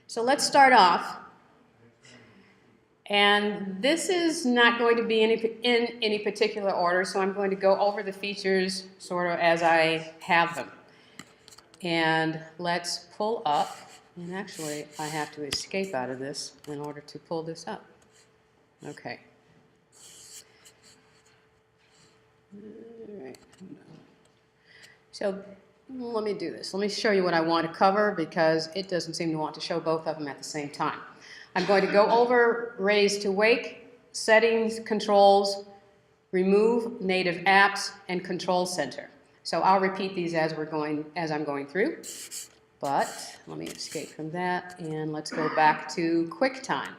So let's start off. And this is not going to be in any particular order, so I'm going to go over the features sort of as I have them. And let's pull up, and actually I have to escape out of this in order to pull this up. Okay. All right. So let me do this. Let me show you what I want to cover because it doesn't seem to want to show both of them at the same time. I'm going to go over raise to wake, settings, controls, remove native apps, and control center. So I'll repeat these as I'm going through. But let me escape from that and let's go back to QuickTime.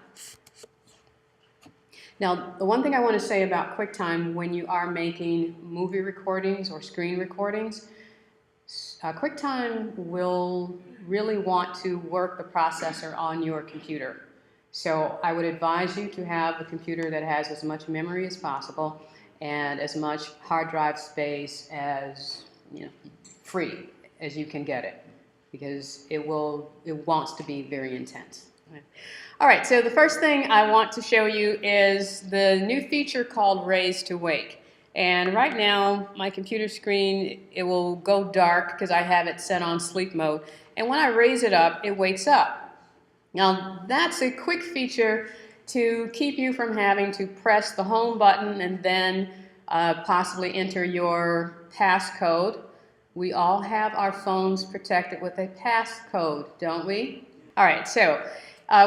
Now, the one thing I want to say about QuickTime when you are making movie recordings or screen recordings, QuickTime will really want to work the processor on your computer. So I would advise you to have a computer that has as much memory as possible and as much hard drive space as free as you can get it, because it wants to be very intense. All right, so the first thing I want to show you is the new feature called Raise to Wake. And right now, my computer screen, it will go dark because I have it set on sleep mode. And when I raise it up, it wakes up. Now, that's a quick feature to keep you from having to press the home button and then possibly enter your passcode. We all have our phones protected with a passcode, don't we? All right, so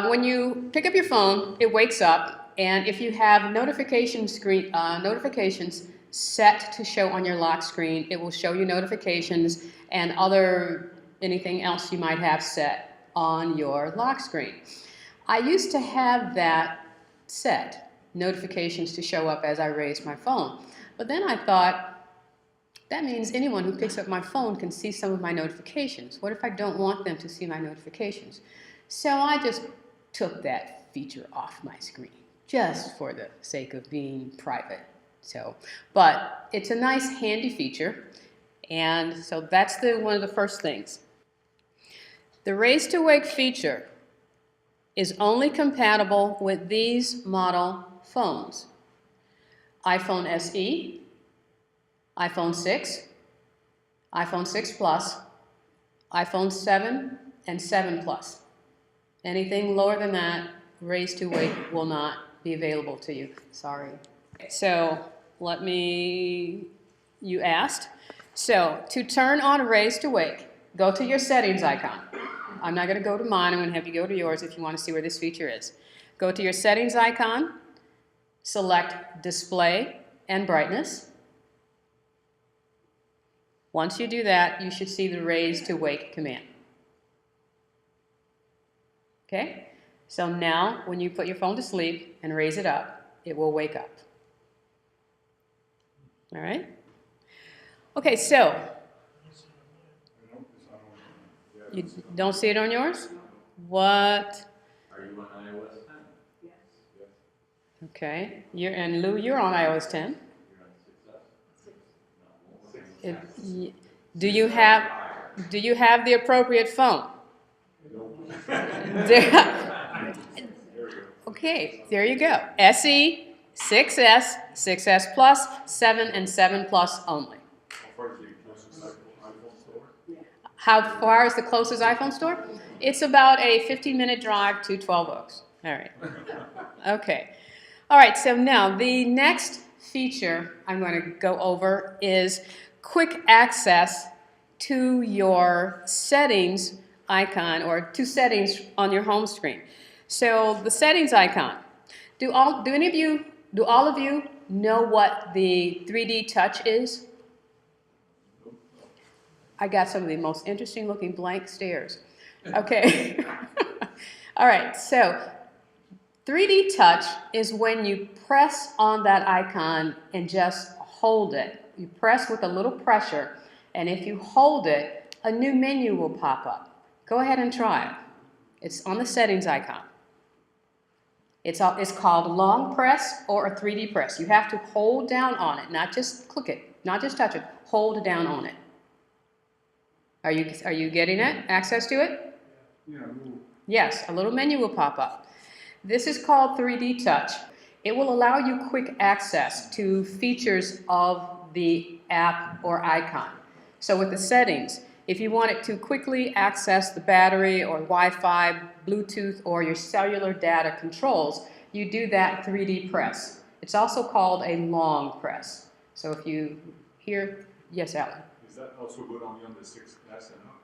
when you pick up your phone, it wakes up, and if you have notifications set to show on your lock screen, it will show you notifications and anything else you might have set on your lock screen. I used to have that set, notifications to show up as I raised my phone, but then I thought, that means anyone who picks up my phone can see some of my notifications. What if I don't want them to see my notifications? So I just took that feature off my screen, just for the sake of being private. But it's a nice, handy feature, and so that's one of the first things. The Raise to Wake feature is only compatible with these model phones: iPhone SE, iPhone 6, iPhone 6 Plus, iPhone 7, and 7 Plus. Anything lower than that, Raise to Wake will not be available to you. Sorry. So you asked. So to turn on Raise to Wake, go to your settings icon. I'm not going to go to mine. I'm going to have you go to yours if you want to see where this feature is. Go to your settings icon, select Display and Brightness. Once you do that, you should see the Raise to Wake command. Okay? So now, when you put your phone to sleep and raise it up, it will wake up. All right? Okay, so you don't see it on yours? What? Are you on iOS 10? Yes. Okay. And Lou, you're on iOS 10. You're on 6S? Do you have the appropriate phone? Okay, there you go. SE, 6S, 6S Plus, 7, and 7 Plus only. How far is the closest iPhone store? It's about a 15-minute drive to 12 Oaks. All right. Okay. All right, so now the next feature I'm going to go over is quick access to your settings icon, or to settings on your home screen. So the settings icon. Do all of you know what the 3D touch is? I got some of the most interesting looking blank stares. Okay. All right, so 3D touch is when you press on that icon and just hold it. You press with a little pressure, and if you hold it, a new menu will pop up. Go ahead and try it. It's on the settings icon. It's called long press or a 3D press. You have to hold down on it, not just click it, not just touch it, hold down on it. Are you getting it? Access to it? Yeah. Yes, a little menu will pop up. This is called 3D Touch. It will allow you quick access to features of the app or icon. So with the settings, if you want it to quickly access the battery or Wi-Fi, Bluetooth, or your cellular data controls, you do that 3D press. It's also called a long press. So if you hear, yes, Alan? Is that also good only on the 6S and up?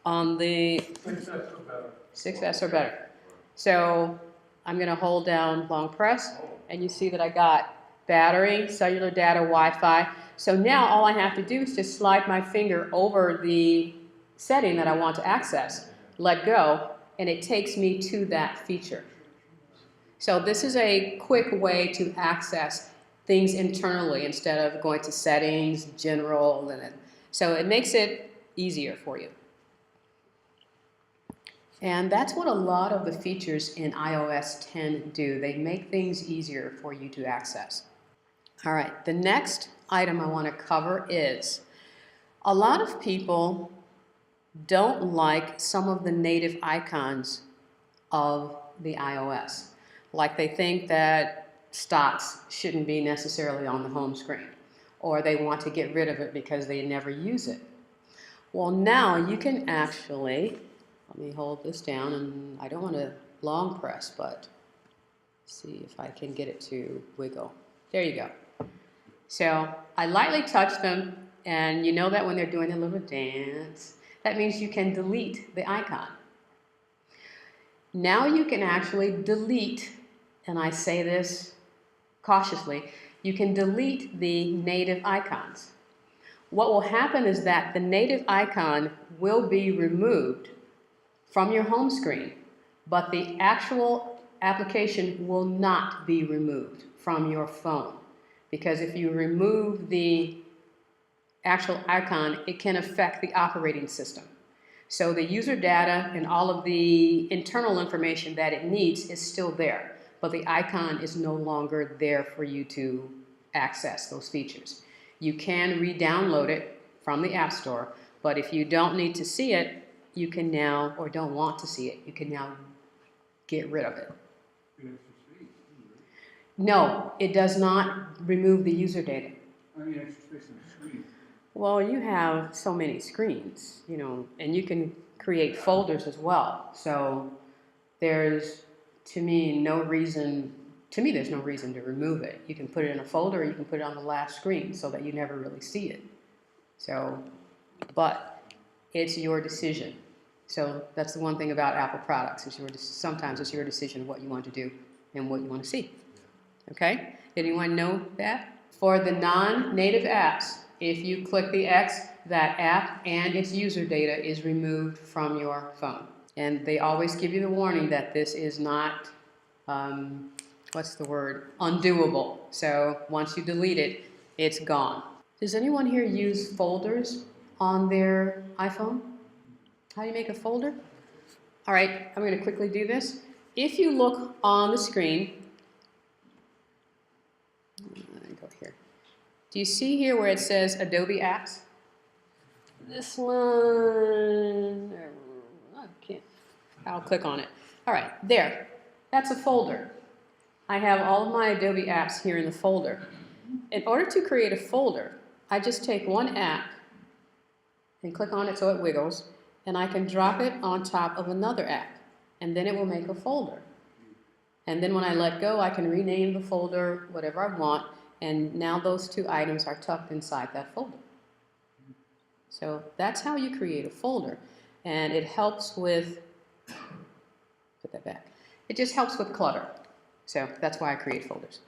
On the 6S or better. 6S or better. So I'm going to hold down long press, and you see that I got battery, cellular data, Wi-Fi. So now all I have to do is just slide my finger over the setting that I want to access, let go, and it takes me to that feature. So this is a quick way to access things internally instead of going to settings, general, so it makes it easier for you. And that's what a lot of the features in iOS 10 do. They make things easier for you to access. All right, the next item I want to cover is a lot of people don't like some of the native icons of the iOS. Like they think that stocks shouldn't be necessarily on the home screen, or they want to get rid of it because they never use it. Well, now you can actually, let me hold this down, and I don't want to long press, but see if I can get it to wiggle. There you go. So I lightly touch them, and you know that when they're doing a little dance, that means you can delete the icon. Now you can actually delete, and I say this cautiously, you can delete the native icons. What will happen is that the native icon will be removed from your home screen, but the actual application will not be removed from your phone. Because if you remove the actual icon, it can affect the operating system. So the user data and all of the internal information that it needs is still there, but the icon is no longer there for you to access those features. You can re-download it from the App Store, but if you don't need to see it, you can now, or don't want to see it, you can now get rid of it. No, it does not remove the user data. I mean, extra space on the screen. Well, you have so many screens, you know, and you can create folders as well. So there's, to me, there's no reason to remove it. You can put it in a folder, or you can put it on the last screen so that you never really see it. So, but it's your decision. So that's the one thing about Apple products, is sometimes it's your decision what you want to do and what you want to see. Okay? Did anyone know that? For the non-native apps, if you click the X, that app and its user data is removed from your phone. And they always give you the warning that this is not, undoable. So once you delete it, it's gone. Does anyone here use folders on their iPhone? How do you make a folder? All right, I'm going to quickly do this. If you look on the screen, go here. Do you see here where it says Adobe Apps? This one, I can't, I'll click on it. All right, there, that's a folder. I have all of my Adobe apps here in the folder. In order to create a folder, I just take one app and click on it so it wiggles, and I can drop it on top of another app, and then it will make a folder. And then when I let go, I can rename the folder whatever I want, and now those two items are tucked inside that folder. So that's how you create a folder, and it helps with, put that back, it just helps with clutter. So that's why I create folders.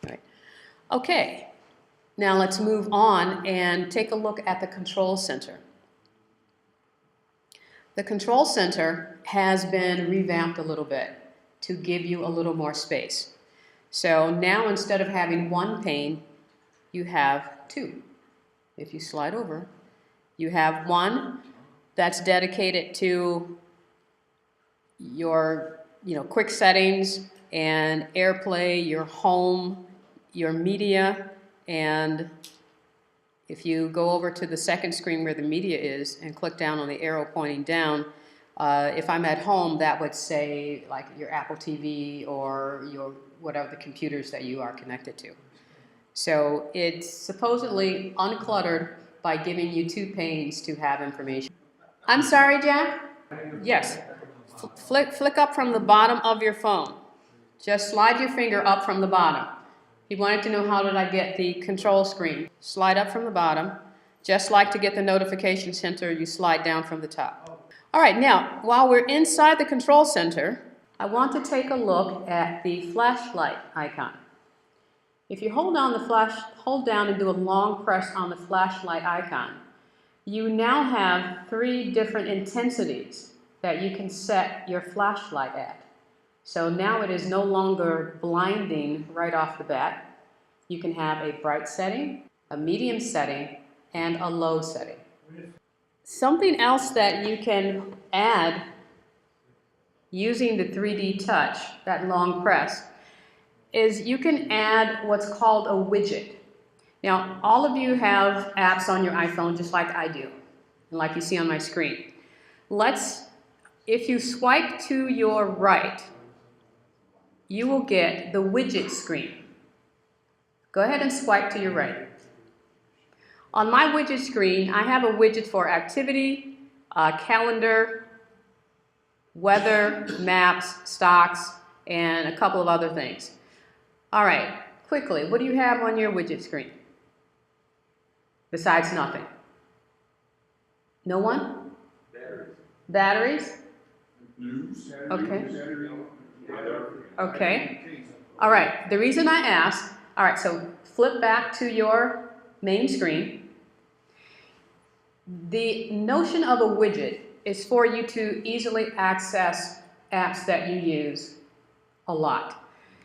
All right. Okay, now let's move on and take a look at the control center. The control center has been revamped a little bit to give you a little more space. So now instead of having one pane, you have two. If you slide over, you have one that's dedicated to your, quick settings and AirPlay, your home, your media, and if you go over to the second screen where the media is and click down on the arrow pointing down, If I'm at home, that would say like your Apple TV or your whatever the computers that you are connected to. So it's supposedly uncluttered by giving you two panes to have information. I'm sorry, Jack? Yes. Flick up from the bottom of your phone. Just slide your finger up from the bottom. He wanted to know how did I get the control screen. Slide up from the bottom. Just like to get the notification center, you slide down from the top. All right, now, while we're inside the control center, I want to take a look at the flashlight icon. If you hold down and do a long press on the flashlight icon, you now have 3 different intensities that you can set your flashlight at. So now it is no longer blinding right off the bat. You can have a bright setting, a medium setting, and a low setting. Something else that you can add using the 3D touch, that long press, is you can add what's called a widget. Now, all of you have apps on your iPhone just like I do, and like you see on my screen. If you swipe to your right, you will get the widget screen. Go ahead and swipe to your right. On my widget screen, I have a widget for activity, calendar, weather, maps, stocks, and a couple of other things. All right, quickly, what do you have on your widget screen? Besides nothing. No one? Batteries? News. Okay. Okay. All right, the reason I asked, all right, so flip back to your main screen. The notion of a widget is for you to easily access apps that you use a lot.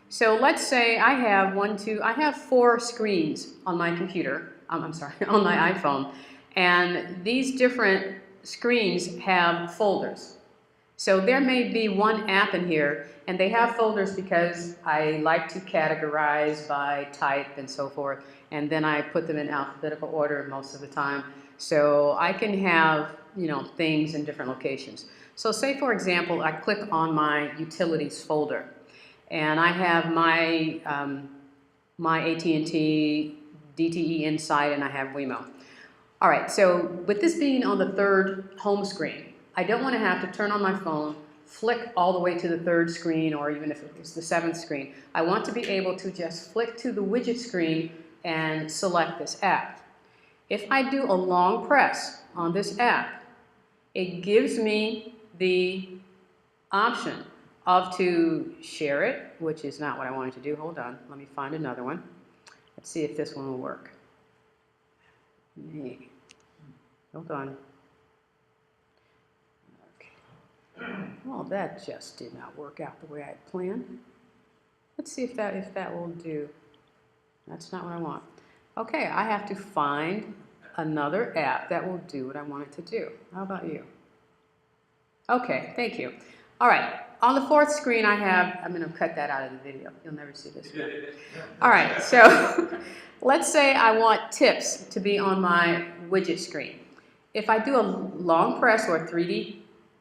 So let's say I have 4 screens on my computer, on my iPhone, and these different screens have folders. So there may be one app in here, and they have folders because I like to categorize by type and so forth, and then I put them in alphabetical order most of the time. So I can have, things in different locations. So say, for example, I click on my utilities folder, and I have my AT&T DTE Insight, and I have Wemo. All right, so with this being on the 3rd home screen, I don't want to have to turn on my phone, flick all the way to the 3rd screen, or even if it was the 7th screen. I want to be able to just flick to the widget screen and select this app. If I do a long press on this app, it gives me the option of to share it, which is not what I wanted to do. Hold on, let me find another one. Let's see if this one will work. Hey. Hold on. Okay. Well, that just did not work out the way I had planned. Let's see if that will do. That's not what I want. Okay, I have to find another app that will do what I want it to do. How about you? Okay, thank you. All right, on the 4th screen I'm going to cut that out of the video. You'll never see this again. All right, so let's say I want tips to be on my widget screen. If I do a long press or 3D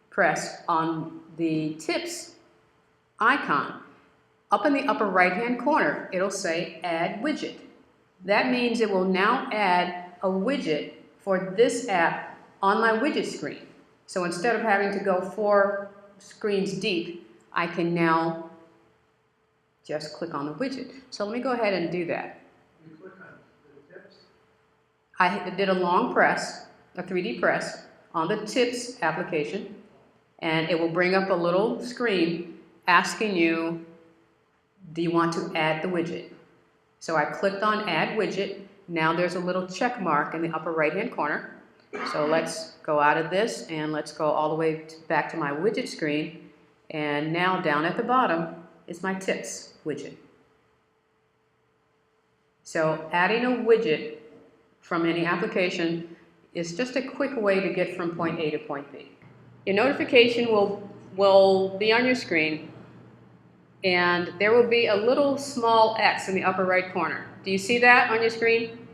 press on the tips icon, up in the upper right-hand corner, it'll say Add Widget. That means it will now add a widget for this app on my widget screen. So instead of having to go 4 screens deep, I can now just click on the widget. So let me go ahead and do that. You click on the tips. I did a long press, a 3D press, on the tips application, and it will bring up a little screen asking you, do you want to add the widget? So I clicked on Add Widget. Now there's a little check mark in the upper right-hand corner. So let's go out of this and let's go all the way back to my widget screen. And now down at the bottom is my tips widget. So adding a widget from any application is just a quick way to get from point A to point B. Your notification will be on your screen, and there will be a little small X in the upper right corner. Do you see that on your screen?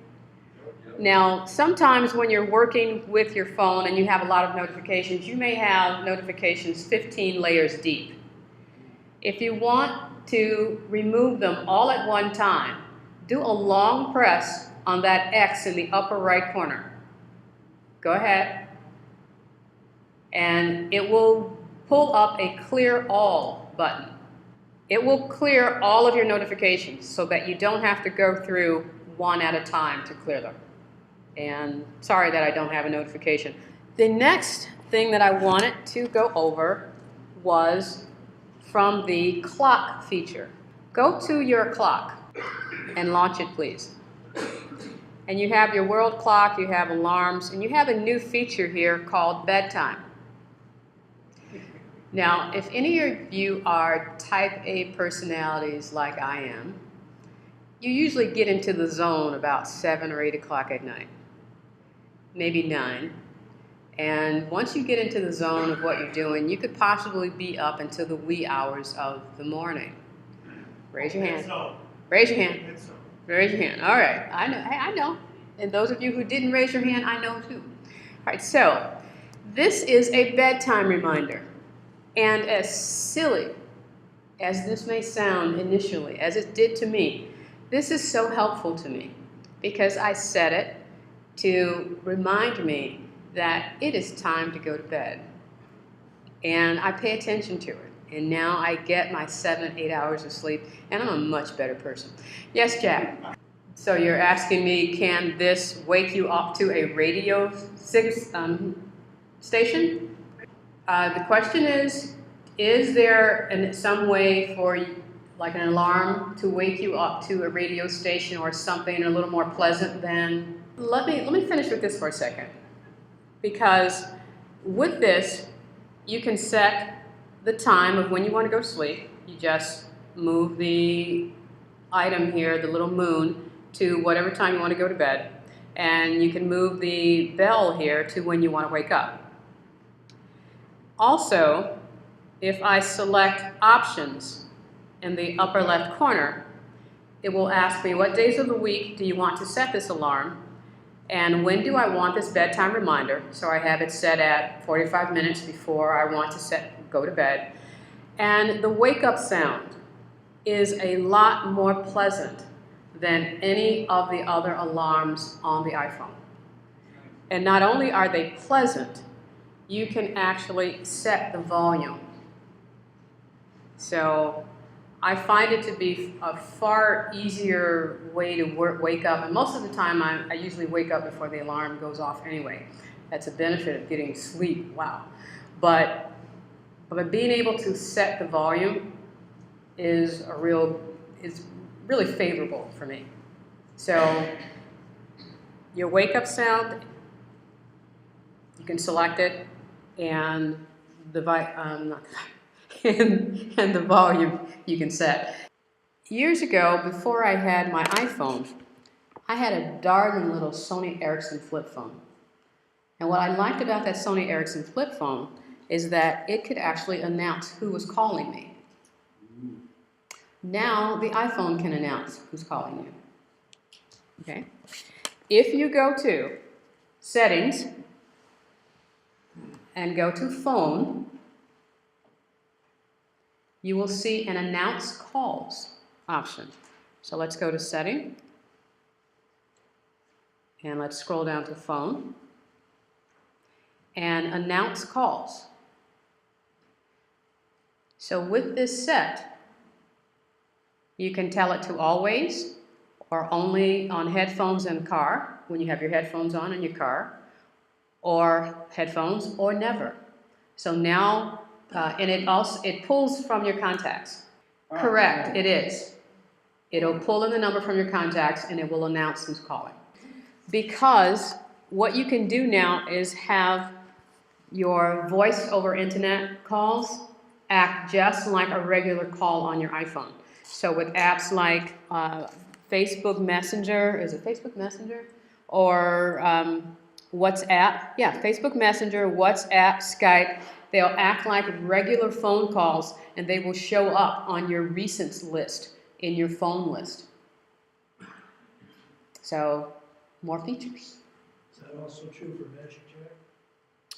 Now, sometimes when you're working with your phone and you have a lot of notifications, you may have notifications 15 layers deep. If you want to remove them all at one time, do a long press on that X in the upper right corner. Go ahead. And it will pull up a Clear All button. It will clear all of your notifications so that you don't have to go through one at a time to clear them. And sorry that I don't have a notification. The next thing that I wanted to go over was from the clock feature. Go to your clock and launch it, please. And you have your world clock, you have alarms, and you have a new feature here called Bedtime. Now, if any of you are type A personalities like I am, you usually get into the zone about 7 or 8 o'clock at night, maybe 9. And once you get into the zone of what you're doing, you could possibly be up until the wee hours of the morning. Raise your hand. Raise your hand. Raise your hand. All right. I know. Hey, I know. And those of you who didn't raise your hand, I know too. All right. So this is a bedtime reminder. And as silly as this may sound initially, as it did to me, this is so helpful to me because I set it to remind me that it is time to go to bed. And I pay attention to it. And now I get my 7, 8 hours of sleep, and I'm a much better person. Yes, Jack? So you're asking me, can this wake you up to a radio station? The question is there some way for like an alarm to wake you up to a radio station or something a little more pleasant than... Let me finish with this for a second. Because with this, you can set the time of when you want to go to sleep. You just move the item here, the little moon, to whatever time you want to go to bed. And you can move the bell here to when you want to wake up. Also, if I select options in the upper left corner, it will ask me what days of the week do you want to set this alarm, and when do I want this bedtime reminder. So I have it set at 45 minutes before I want to go to bed. And the wake up sound is a lot more pleasant than any of the other alarms on the iPhone. And not only are they pleasant, you can actually set the volume. So I find it to be a far easier way to wake up. And most of the time, I usually wake up before the alarm goes off anyway. That's a benefit of getting sleep, wow. But being able to set the volume is really favorable for me. So your wake up sound, you can select it, and the and the volume you can set. Years ago, before I had my iPhone, I had a darling little Sony Ericsson flip phone. And what I liked about that Sony Ericsson flip phone is that it could actually announce who was calling me. Now the iPhone can announce who's calling you. Okay? If you go to Settings and go to Phone, you will see an Announce Calls option. So let's go to Setting, and let's scroll down to Phone, and Announce Calls. So with this set, you can tell it to always, or only on headphones in the car, when you have your headphones on in your car, or headphones, or never. So now, and it pulls from your contacts. Correct, it is. It'll pull in the number from your contacts, and it will announce who's calling. Because what you can do now is have your voice over internet calls act just like a regular call on your iPhone. So with apps like Facebook Messenger, is it Facebook Messenger? Or WhatsApp, yeah, Facebook Messenger, WhatsApp, Skype, they'll act like regular phone calls, and they will show up on your recents list in your phone list. So more features. Is that also true for Magic Jack?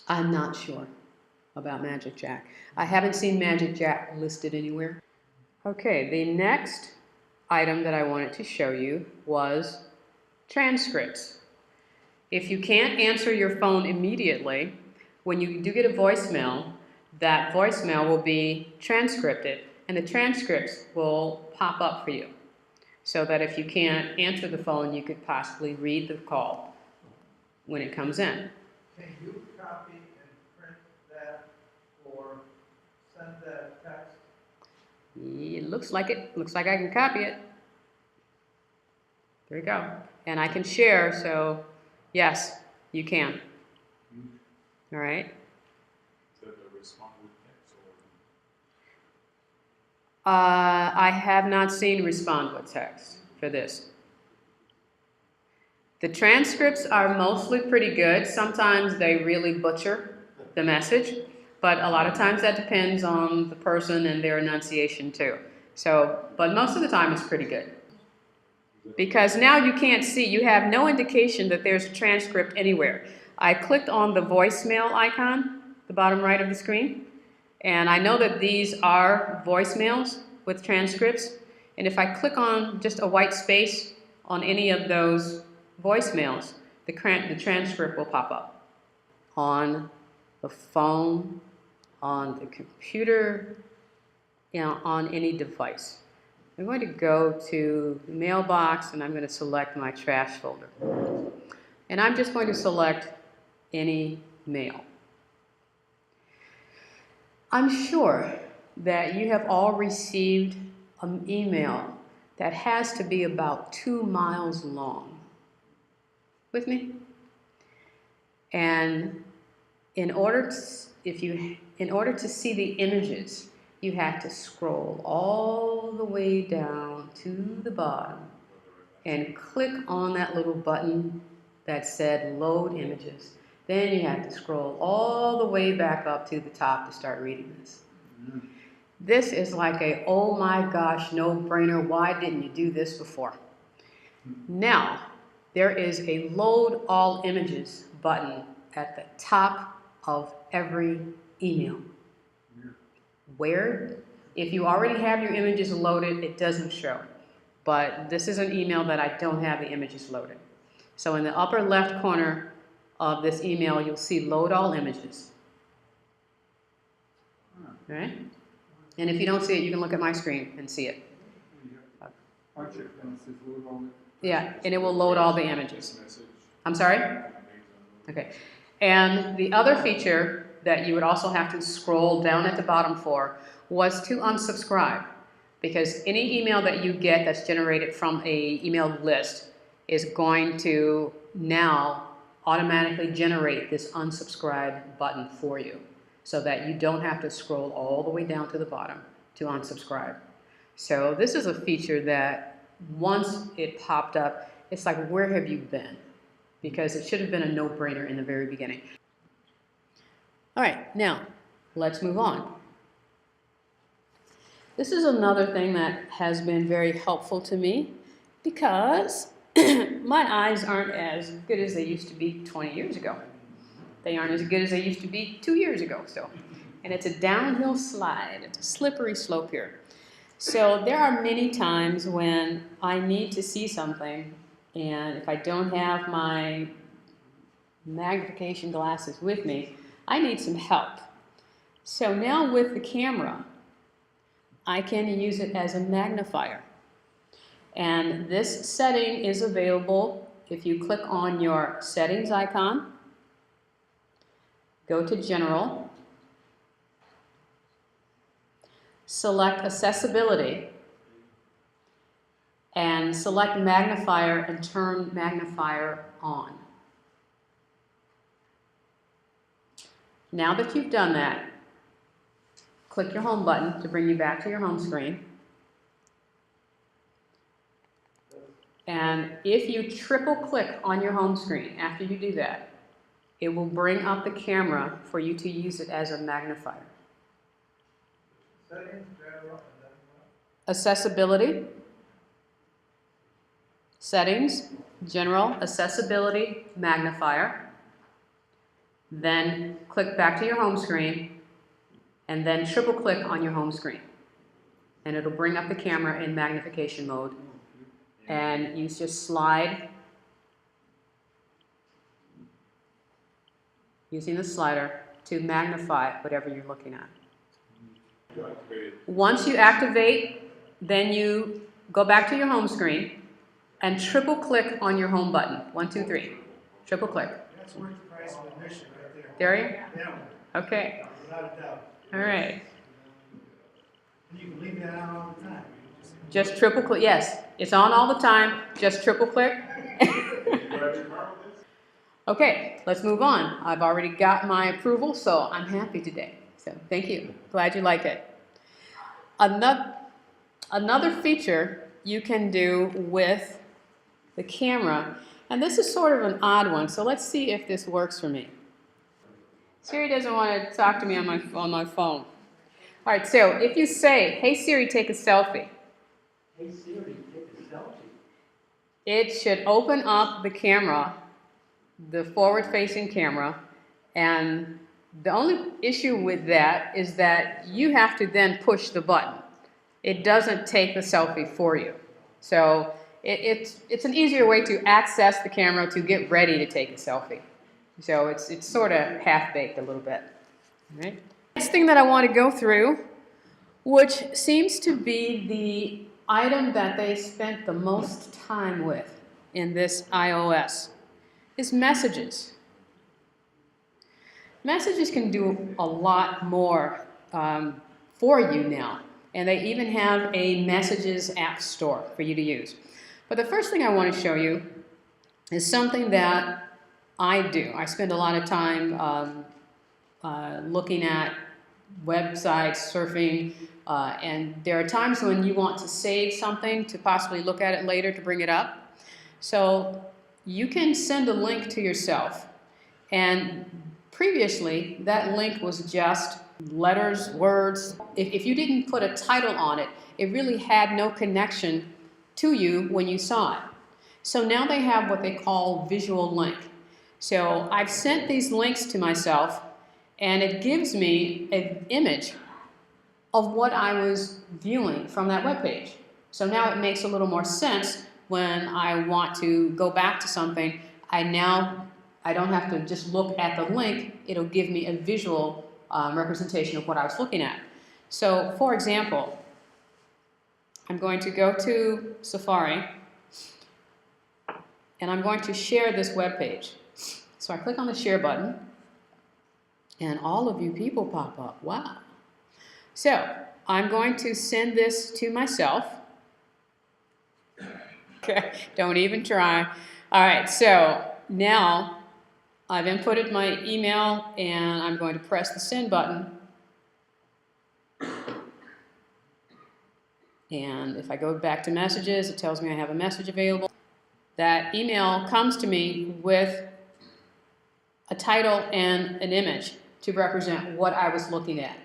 I'm not sure about Magic Jack. I haven't seen Magic Jack listed anywhere. Okay, the next item that I wanted to show you was transcripts. If you can't answer your phone immediately, when you do get a voicemail, that voicemail will be transcripted, and the transcripts will pop up for you, so that if you can't answer the phone, you could possibly read the call when it comes in. Can you copy and print that or send that text? It looks like it. Looks like I can copy it. There you go. And I can share, so yes, you can. All right. Is that the respond with text I have not seen respond with text for this. The transcripts are mostly pretty good. Sometimes they really butcher the message, but a lot of times that depends on the person and their enunciation too. So, but most of the time it's pretty good. Because now you can't see, you have no indication that there's a transcript anywhere. I clicked on the voicemail icon, the bottom right of the screen, and I know that these are voicemails with transcripts, and if I click on just a white space on any of those voicemails, the transcript will pop up. On the phone, on the computer, on any device. I'm going to go to mailbox and I'm going to select my trash folder. And I'm just going to select any mail. I'm sure that you have all received an email that has to be about 2 miles long. With me? And in order to see the images, you have to scroll all the way down to the bottom and click on that little button that said load images. Then you have to scroll all the way back up to the top to start reading this. This is like a, oh my gosh, no-brainer, why didn't you do this before? Now, there is a load all images button at the top of every email. Where? If you already have your images loaded, it doesn't show. But this is an email that I don't have the images loaded. So in the upper left corner of this email, you'll see load all images. All right? And if you don't see it, you can look at my screen and see it. Yeah, and it will load all the images. I'm sorry? Okay. And the other feature that you would also have to scroll down at the bottom for was to unsubscribe. Because any email that you get that's generated from a email list is going to now automatically generate this unsubscribe button for you, so that you don't have to scroll all the way down to the bottom to unsubscribe. So this is a feature that once it popped up, it's like, where have you been? Because it should have been a no-brainer in the very beginning. All right, now let's move on. This is another thing that has been very helpful to me because my eyes aren't as good as they used to be 20 years ago. They aren't as good as they used to be 2 years ago still. And it's a downhill slide. It's a slippery slope here. So there are many times when I need to see something, and if I don't have my magnification glasses with me, I need some help. So now with the camera, I can use it as a magnifier. And this setting is available if you click on your settings icon, go to General, select Accessibility, and select Magnifier and turn Magnifier on. Now that you've done that, click your home button to bring you back to your home screen. And if you triple click on your home screen after you do that, it will bring up the camera for you to use it as a magnifier. Settings, general, and then what? Accessibility, settings, General, Accessibility, Magnifier, then click back to your home screen, and then triple click on your home screen. And it'll bring up the camera in magnification mode. And you just slide using the slider to magnify whatever you're looking at. Once you activate, then you go back to your home screen and triple click on your home button. 1, 2, 3. Triple click. That's worth the price of admission right There there. you That one, go? Okay. without a doubt. All right. And you can leave that on all the time. Just triple click. Yes, it's on all the time. Just triple click. Okay, let's move on. I've already got my approval, so I'm happy today. So thank you. Glad you like it. Another feature you can do with the camera, and this is sort of an odd one, so let's see if this works for me. Siri doesn't want to talk to me on my phone. All right, so if you say, "Hey Siri, take a selfie," Hey Siri, take a selfie. it should open up the camera, the forward-facing camera, and the only issue with that is that you have to then push the button. It doesn't take the selfie for you. So it's an easier way to access the camera to get ready to take a selfie. So it's sort of half-baked a little bit. All right. Next thing that I want to go through, which seems to be the item that they spent the most time with in this iOS, is messages. Messages can do a lot more for you now, and they even have a Messages app store for you to use. But the first thing I want to show you is something that I do. I spend a lot of time looking at websites, surfing, and there are times when you want to save something to possibly look at it later to bring it up. So you can send a link to yourself, and previously that link was just letters, words. If you didn't put a title on it, it really had no connection to you when you saw it. So now they have what they call visual link. So I've sent these links to myself, and it gives me an image of what I was viewing from that web page. So now it makes a little more sense when I want to go back to something. I don't have to just look at the link. It'll give me a visual representation of what I was looking at. So for example, I'm going to go to Safari, and I'm going to share this web page. So I click on the share button, and all of you people pop up. Wow. So I'm going to send this to myself. Okay, don't even try. All right, so now I've inputted my email, and I'm going to press the send button. And if I go back to messages, it tells me I have a message available. That email comes to me with a title and an image to represent what I was looking at.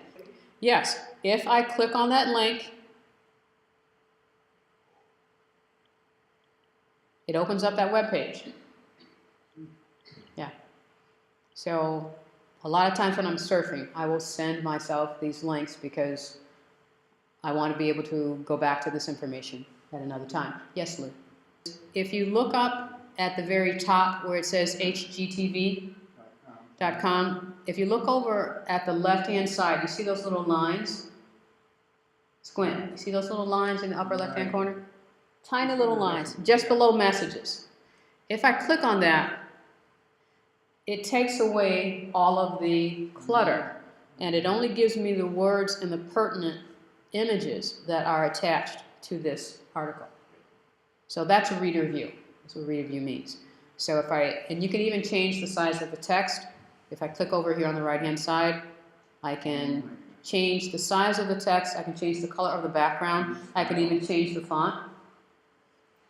Yes, if I click on that link, it opens up that web page. Yeah. So a lot of times when I'm surfing, I will send myself these links because I want to be able to go back to this information at another time. Yes, Lou? If you look up at the very top where it says hgtv.com, if you look over at the left-hand side, you see those little lines? Squint. You see those little lines in the upper left-hand corner? Tiny little lines, just below messages. If I click on that, it takes away all of the clutter, and it only gives me the words and the pertinent images that are attached to this article. So that's a reader view. That's what reader view means. So and you can even change the size of the text. If I click over here on the right-hand side, I can change the size of the text. I can change the color of the background. I can even change the font.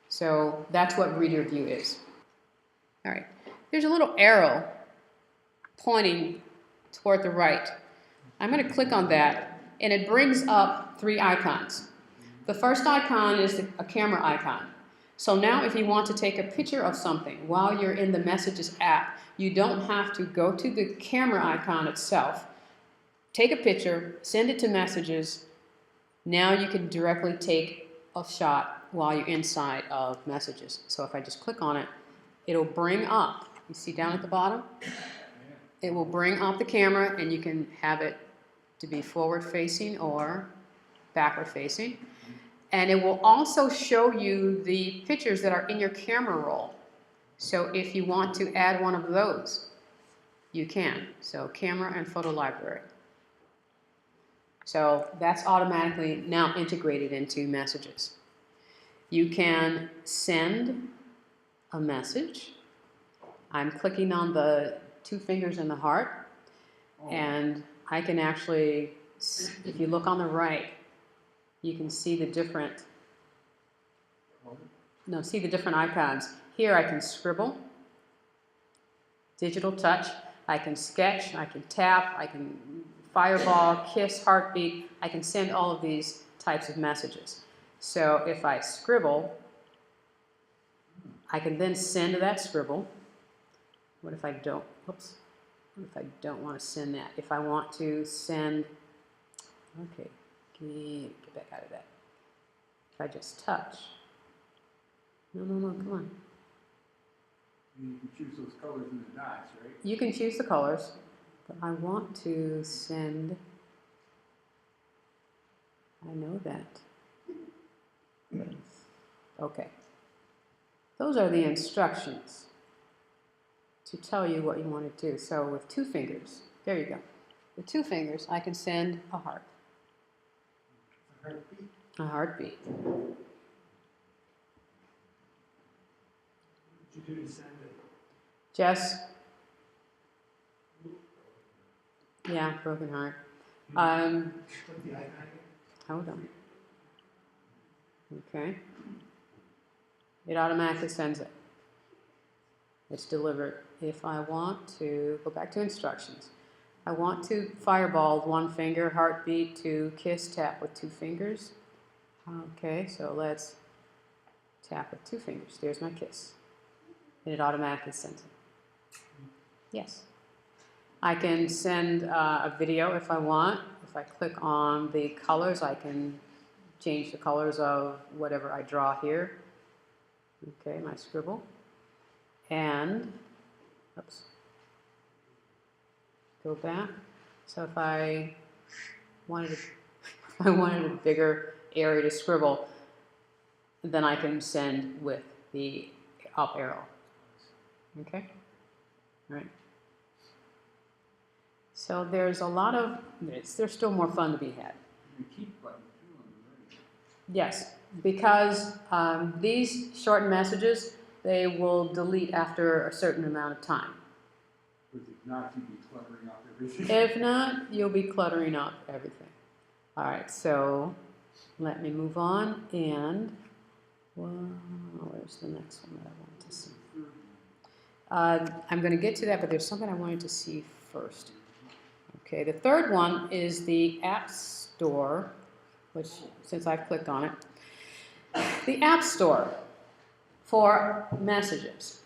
So that's what reader view is. All right. There's a little arrow pointing toward the right. I'm going to click on that, and it brings up 3 icons. The first icon is a camera icon. So now if you want to take a picture of something while you're in the Messages app, you don't have to go to the camera icon itself, take a picture, send it to Messages. Now you can directly take a shot while you're inside of Messages. So if I just click on it, it'll bring up, you see down at the bottom? It will bring up the camera, and you can have it to be forward facing or backward facing. And it will also show you the pictures that are in your camera roll. So if you want to add one of those, you can. So camera and photo library. So that's automatically now integrated into Messages. You can send a message. I'm clicking on the 2 fingers in the heart, and I can actually, if you look on the right, you can see the different, icons. Here I can scribble, digital touch, I can sketch, I can tap, I can fireball, kiss, heartbeat. I can send all of these types of messages. So if I scribble, I can then send that scribble. What if I don't, whoops, what if I don't want to send that? If I want to send, okay, get back out of that. If I just touch, no, come on. You can choose those colors in the dots, right? You can choose the colors, but I want to send, I know that. Okay. Those are the instructions to tell you what you want to do. So with 2 fingers, there you go. With 2 fingers, I can send a heart. A heartbeat. A heartbeat. What did you do to send it? Jess? Yeah, broken heart. Put the icon in. Hold on. Okay. It automatically sends it. It's delivered. If I want to go back to instructions, I want to fireball with 1 finger, heartbeat, to kiss, tap with 2 fingers. Okay, so let's tap with 2 fingers. There's my kiss. And it automatically sends it. Yes. I can send a video if I want. If I click on the colors, I can change the colors of whatever I draw here. Okay, my scribble. And, oops, go back. So if I wanted a bigger area to scribble, then I can send with the up arrow. Okay? All right. So there's a lot of, there's still more fun to be had. The keep button too on the right. Yes, because these short messages, they will delete after a certain amount of time. Because if not, you'd be cluttering up everything. If not, you'll be cluttering up everything. All right, so let me move on, and well, where's the next one that I want to see? I'm going to get to that, but there's something I wanted to see first. Okay, the third one is the App Store, which, since I've clicked on it, the App Store for Messages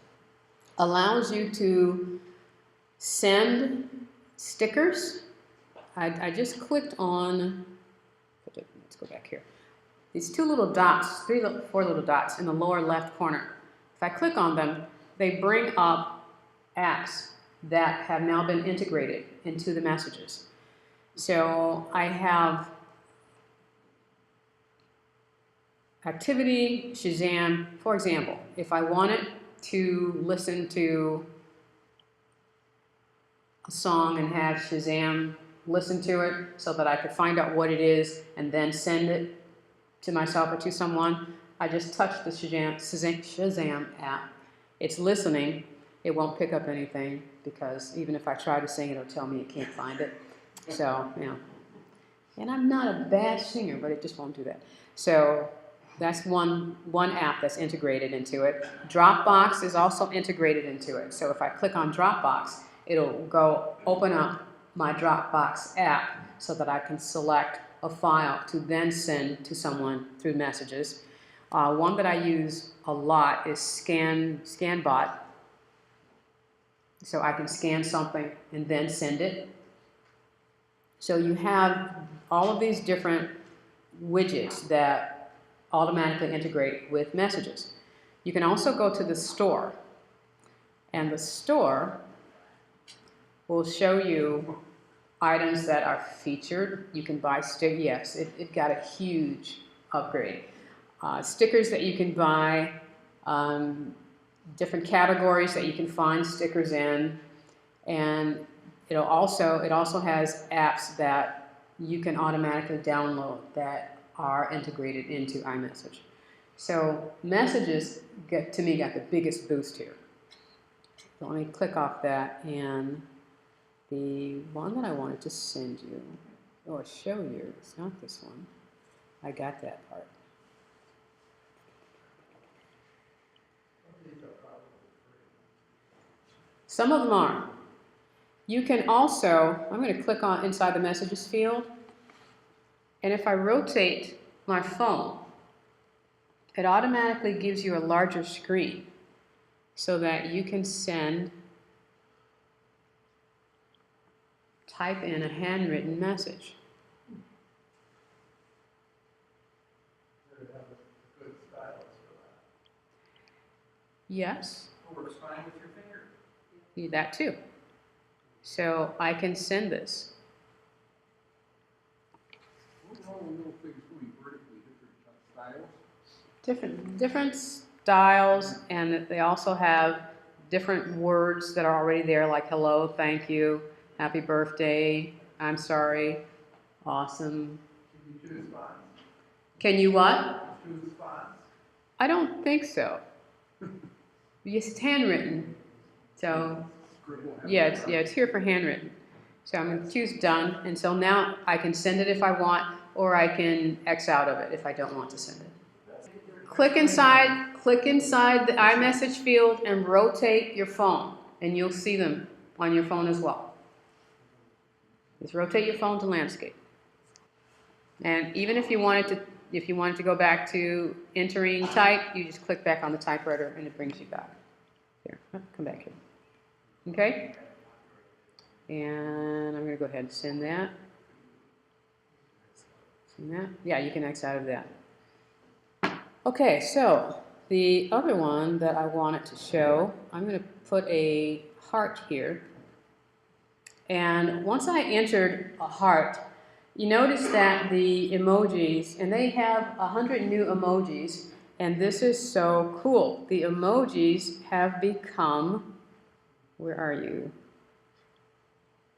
allows you to send stickers. I just clicked on, let's go back here, these 2 little dots, 4 little dots in the lower left corner. If I click on them, they bring up apps that have now been integrated into the Messages. So I have Activity, Shazam. For example, if I wanted to listen to a song and have Shazam listen to it so that I could find out what it is and then send it to myself or to someone, I just touch the Shazam app. It's listening. It won't pick up anything because even if I try to sing it, it'll tell me it can't find it. So, you know. And I'm not a bad singer, but it just won't do that. So that's one app that's integrated into it. Dropbox is also integrated into it. So if I click on Dropbox, it'll go open up my Dropbox app so that I can select a file to then send to someone through Messages. One that I use a lot is ScanBot. So I can scan something and then send it. So you have all of these different widgets that automatically integrate with messages. You can also go to the store, and the store will show you items that are featured. You can buy stickers. Yes, it got a huge upgrade. Stickers that you can buy, different categories that you can find stickers in, and it also has apps that you can automatically download that are integrated into iMessage. So messages to me got the biggest boost here. So let me click off that, and the one that I wanted to send you or show you, it's not this one. I got that part. Some of them are. You can also, I'm going to click on inside the messages field, and if I rotate my phone, it automatically gives you a larger screen so that you can type in a handwritten message. Good stylus for that. Yes, Works fine with your finger. that too. So I can send this. What are all the little things going vertically, different styles? Different styles, and they also have different words that are already there, like hello, thank you, happy birthday, I'm sorry, awesome. Can you choose fonts? Can you what? Choose fonts? I don't think so. It's handwritten. So yeah, it's here for handwritten. So I'm going to choose done, and so now I can send it if I want, or I can X out of it if I don't want to send it. Click inside the iMessage field and rotate your phone, and you'll see them on your phone as well. Just rotate your phone to landscape. And even if you wanted to go back to entering type, you just click back on the typewriter and it brings you back. Here, come back here. Okay? And I'm going to go ahead and send that. Send that. Yeah, you can X out of that. Okay, so the other one that I wanted to show, I'm going to put a heart here. And once I entered a heart, you notice that the emojis, and they have 100 new emojis, and this is so cool. The emojis have become, where are you?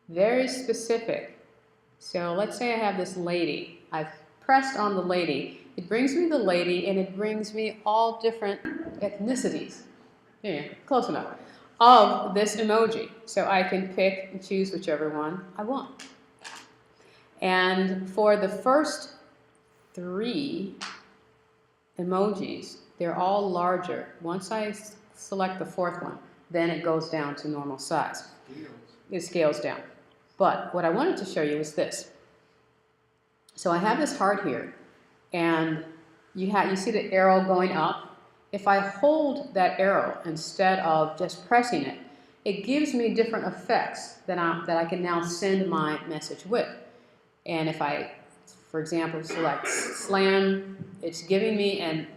Very specific. So let's say I have this lady. I've pressed on the lady. It brings me the lady, and it brings me all different ethnicities. Yeah, close enough. Of this emoji. So I can pick and choose whichever one I want. And for the first 3 emojis, they're all larger. Once I select the 4th one, then it goes down to normal size. It scales down. But what I wanted to show you is this. So I have this heart here, and you see the arrow going up. If I hold that arrow instead of just pressing it, it gives me different effects that I can now send my message with. And if I, for example, select slam, it's giving me an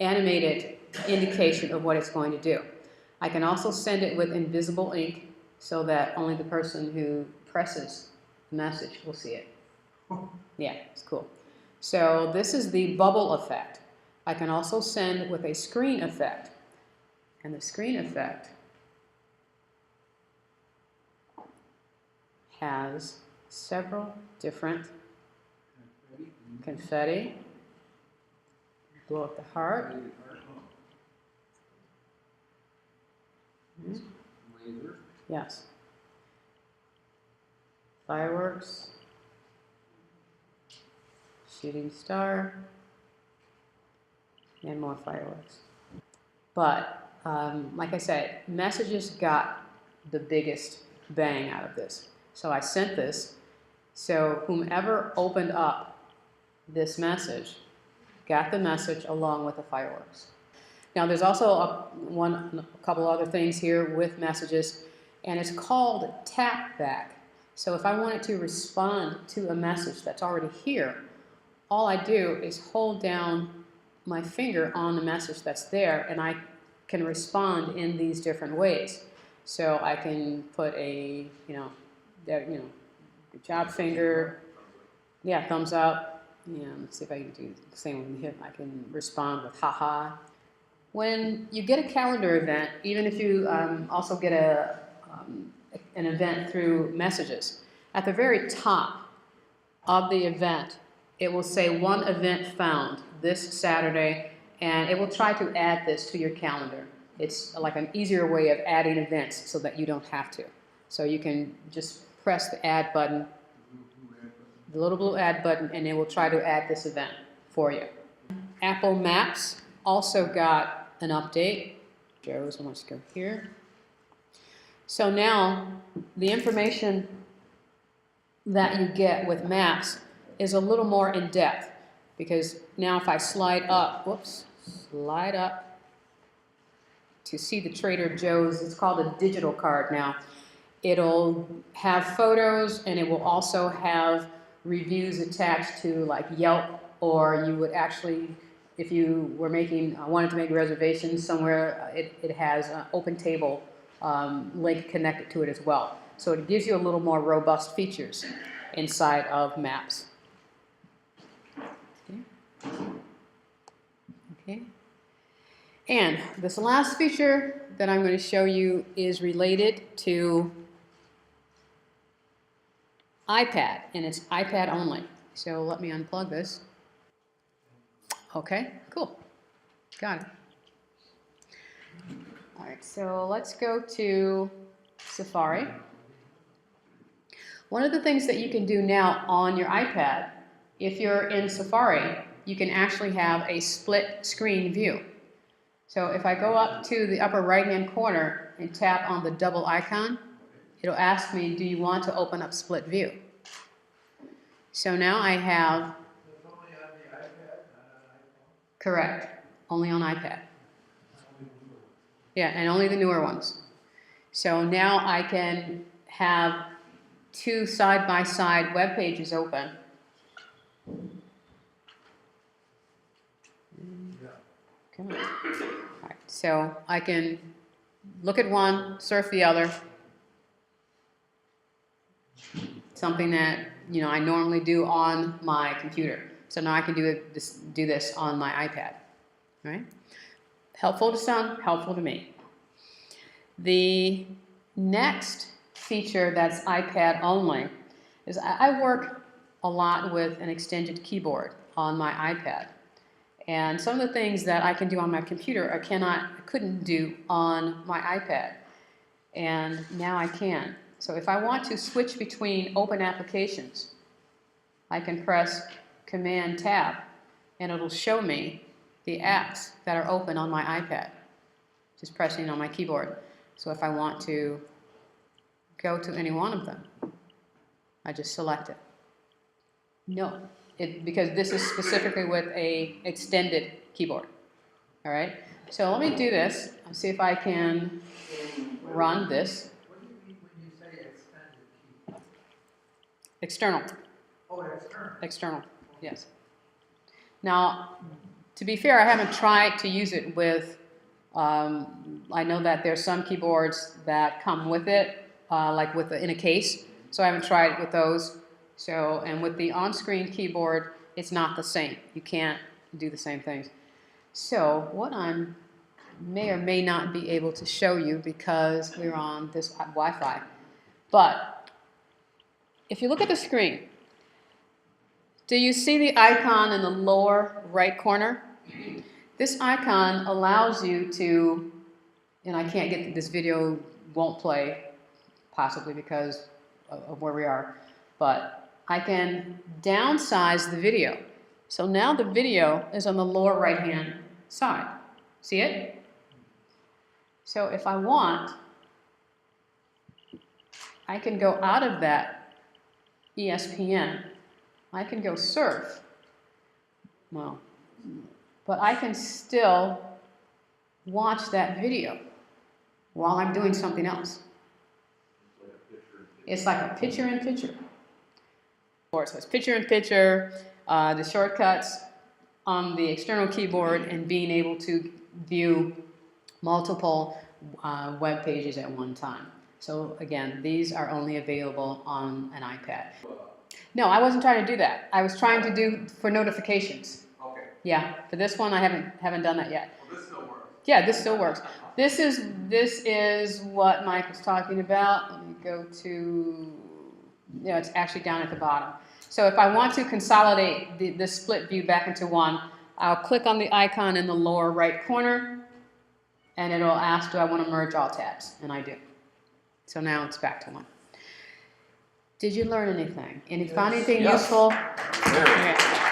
animated indication of what it's going to do. I can also send it with invisible ink so that only the person who presses the message will see it. Yeah, it's cool. So this is the bubble effect. I can also send with a screen effect. And the screen effect has several different confetti, blow up the heart, Laser. yes, fireworks, shooting star, and more fireworks. But like I said, messages got the biggest bang out of this. So I sent this. So whomever opened up this message got the message along with the fireworks. Now there's also a couple other things here with messages, and it's called tap back. So if I wanted to respond to a message that's already here, all I do is hold down my finger on the message that's there, and I can respond in these different ways. So I can put a, good job finger, yeah, thumbs up. Yeah, let's see if I can do the same with him. I can respond with haha. When you get a calendar event, even if you also get an event through messages, at the very top of the event, it will say one event found this Saturday, and it will try to add this to your calendar. It's like an easier way of adding events so that you don't have to. So you can just press the add button, the little blue add button, and it will try to add this event for you. Apple Maps also got an update. Joe's, let's go here. So now the information that you get with Maps is a little more in depth, because now if I slide up to see the Trader Joe's, it's called a digital card now. It'll have photos, and it will also have reviews attached to like Yelp, or you would actually, if you were wanted to make reservations somewhere, it has an open table link connected to it as well. So it gives you a little more robust features inside of Maps. Okay. And this last feature that I'm going to show you is related to iPad, and it's iPad only. So let me unplug this. Okay, cool. Got it. All right, so let's go to Safari. One of the things that you can do now on your iPad, if you're in Safari, you can actually have a split screen view. So if I go up to the upper right-hand corner and tap on the double icon, it'll ask me, do you want to open up split view? So now I have... It's only on the iPad, not on iPhone? Correct. Only on iPad. Yeah, and only the newer ones. So now I can have two side-by-side web pages open. Come on. All right, so I can look at one, surf the other. Something that I normally do on my computer. So now I can do this on my iPad. All right? Helpful to some, helpful to me. The next feature that's iPad only is I work a lot with an extended keyboard on my iPad. And some of the things that I can do on my computer I couldn't do on my iPad. And now I can. So if I want to switch between open applications, I can press Command Tab, and it'll show me the apps that are open on my iPad, just pressing on my keyboard. So if I want to go to any one of them, I just select it. No, because this is specifically with a extended keyboard. All right, so let me do this. I'll see if I can run this. What do you mean when you say extended key? External. Oh, external. External, yes. Now, to be fair, I haven't tried to use it with, I know that there's some keyboards that come with it, like in a case, so I haven't tried it with those. So, and with the on-screen keyboard, it's not the same. You can't do the same things. So, what I may or may not be able to show you because we're on this Wi-Fi, but if you look at the screen, do you see the icon in the lower right corner? This icon allows you to, and I can't get, this video won't play, possibly because of where we are, but I can downsize the video. So now the video is on the lower right-hand side. See it? So if I want, I can go out of that ESPN. I can go surf. Well, but I can still watch that video while I'm doing something else. It's like a picture-in-picture. So it's picture-in-picture, the shortcuts on the external keyboard, and being able to view multiple web pages at one time. So again, these are only available on an iPad. No, I wasn't trying to do that. I was trying to do for notifications. Okay. Yeah, for this one I haven't done that yet. Well, this still works. Yeah, this still works. This is what Mike was talking about. Let me go to, yeah, it's actually down at the bottom. So if I want to consolidate the split view back into one, I'll click on the icon in the lower right corner, and it'll ask, do I want to merge all tabs? And I do. So now it's back to one. Did you learn anything? Found anything Yes. useful? Very. Yeah.